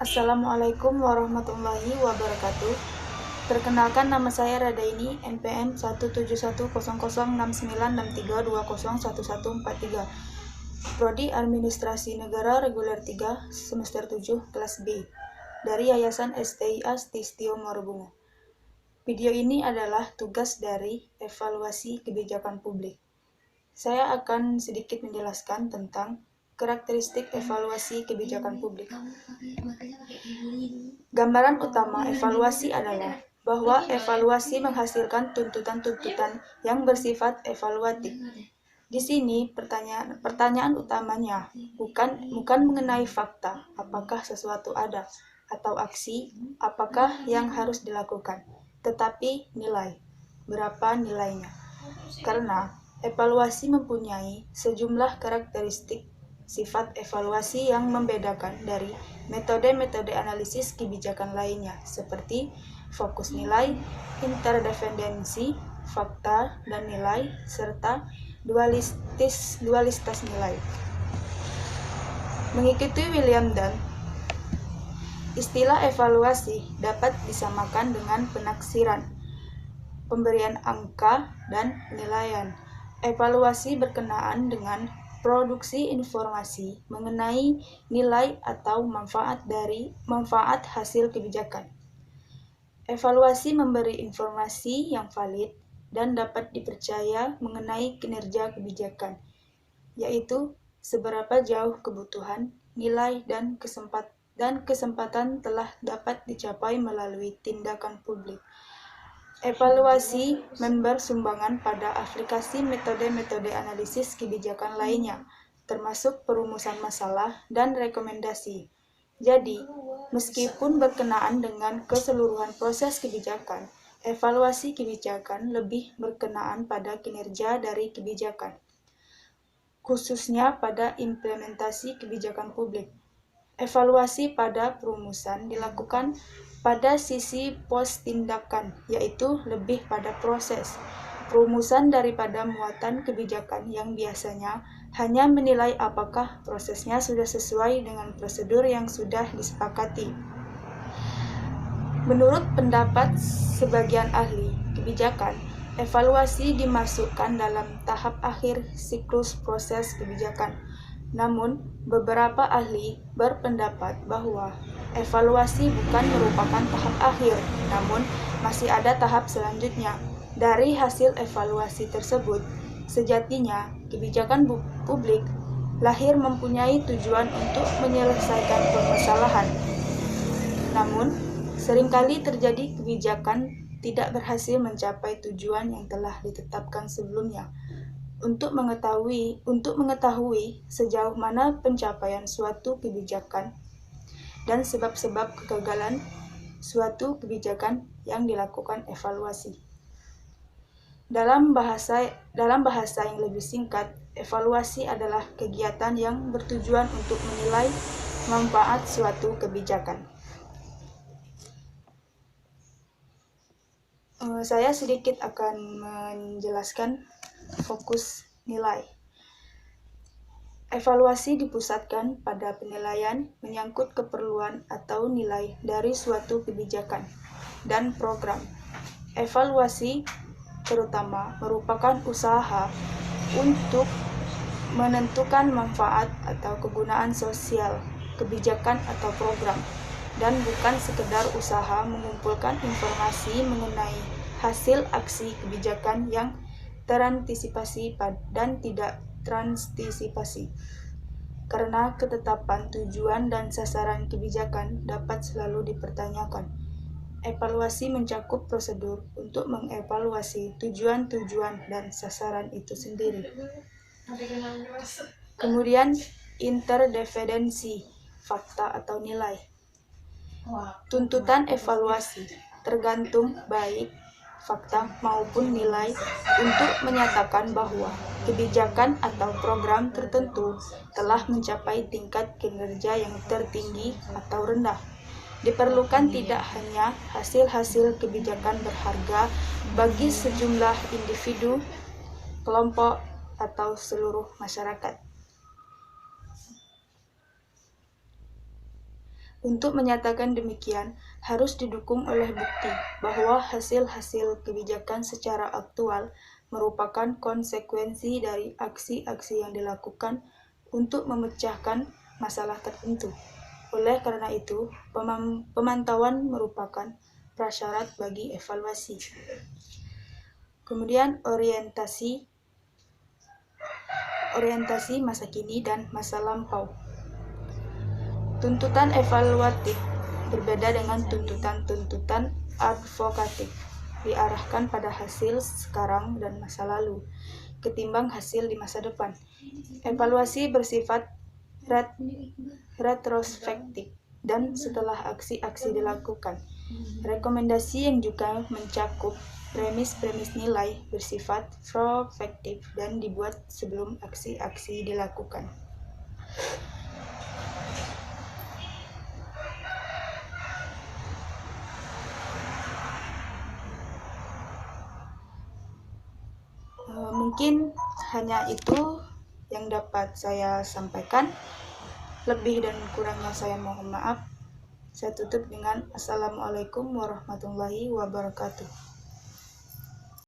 Assalamualaikum warahmatullahi wabarakatuh. Perkenalkan, nama saya Radaini, NPM 171006963201143, Prodi Administrasi Negara Reguler 3, semester 7, kelas B, dari Yayasan STIA Stistio Marubunga. Video ini adalah tugas dari evaluasi kebijakan publik. Saya akan sedikit menjelaskan tentang karakteristik evaluasi kebijakan publik. Gambaran utama evaluasi adalah bahwa evaluasi menghasilkan tuntutan-tuntutan yang bersifat evaluatif. Di sini pertanyaan utamanya bukan mengenai fakta, apakah sesuatu ada, atau aksi, apakah yang harus dilakukan, tetapi nilai, berapa nilainya. Karena evaluasi mempunyai sejumlah karakteristik sifat evaluasi yang membedakan dari metode-metode analisis kebijakan lainnya, seperti fokus nilai, interdependensi, fakta dan nilai, serta dualitas nilai. Mengikuti William Dunn, istilah evaluasi dapat disamakan dengan penaksiran, pemberian angka, dan penilaian. Evaluasi berkenaan dengan produksi informasi mengenai nilai atau manfaat hasil kebijakan. Evaluasi memberi informasi yang valid dan dapat dipercaya mengenai kinerja kebijakan, yaitu seberapa jauh kebutuhan, nilai, dan kesempatan telah dapat dicapai melalui tindakan publik. Evaluasi bersumbangan pada aplikasi metode-metode analisis kebijakan lainnya, termasuk perumusan masalah dan rekomendasi. Jadi, meskipun berkenaan dengan keseluruhan proses kebijakan, evaluasi kebijakan lebih berkenaan pada kinerja dari kebijakan, khususnya pada implementasi kebijakan publik. Evaluasi pada perumusan dilakukan pada sisi pos-tindakan, yaitu lebih pada proses perumusan daripada muatan kebijakan yang biasanya hanya menilai apakah prosesnya sudah sesuai dengan prosedur yang sudah disepakati. Menurut pendapat sebagian ahli kebijakan, evaluasi dimasukkan dalam tahap akhir siklus proses kebijakan. Namun, beberapa ahli berpendapat bahwa evaluasi bukan merupakan tahap akhir, namun masih ada tahap selanjutnya. Dari hasil evaluasi tersebut, sejatinya kebijakan publik lahir mempunyai tujuan untuk menyelesaikan permasalahan. Namun, seringkali terjadi kebijakan tidak berhasil mencapai tujuan yang telah ditetapkan sebelumnya. Untuk mengetahui sejauh mana pencapaian suatu kebijakan dan sebab-sebab kegagalan suatu kebijakan yang dilakukan evaluasi. Dalam bahasa yang lebih singkat, evaluasi adalah kegiatan yang bertujuan untuk menilai manfaat suatu kebijakan. Saya sedikit akan menjelaskan fokus nilai. Evaluasi dipusatkan pada penilaian menyangkut keperluan atau nilai dari suatu kebijakan dan program. Evaluasi terutama merupakan usaha untuk menentukan manfaat atau kegunaan sosial kebijakan atau program, dan bukan sekedar usaha mengumpulkan informasi mengenai hasil aksi kebijakan yang terantisipasi dan tidak transantisipasi. Karena ketetapan tujuan dan sasaran kebijakan dapat selalu dipertanyakan, evaluasi mencakup prosedur untuk mengevaluasi tujuan-tujuan dan sasaran itu sendiri. Kemudian, interdependensi, fakta atau nilai. Tuntutan evaluasi tergantung baik fakta maupun nilai untuk menyatakan bahwa kebijakan atau program tertentu telah mencapai tingkat kinerja yang tertinggi atau rendah. Diperlukan tidak hanya hasil-hasil kebijakan berharga bagi sejumlah individu, kelompok, atau seluruh masyarakat. Untuk menyatakan demikian, harus didukung oleh bukti bahwa hasil-hasil kebijakan secara aktual merupakan konsekuensi dari aksi-aksi yang dilakukan untuk memecahkan masalah tertentu. Oleh karena itu, pemantauan merupakan prasyarat bagi evaluasi. Kemudian orientasi masa kini dan masa lampau. Tuntutan evaluatif berbeda dengan tuntutan-tuntutan advokatif, diarahkan pada hasil sekarang dan masa lalu, ketimbang hasil di masa depan. Evaluasi bersifat retrospektif dan setelah aksi-aksi dilakukan. Rekomendasi yang juga mencakup premis-premis nilai bersifat prospektif dan dibuat sebelum aksi-aksi dilakukan. Mungkin hanya itu yang dapat saya sampaikan. Lebih dan kurangnya saya mohon maaf. Saya tutup dengan Assalamualaikum warahmatullahi wabarakatuh.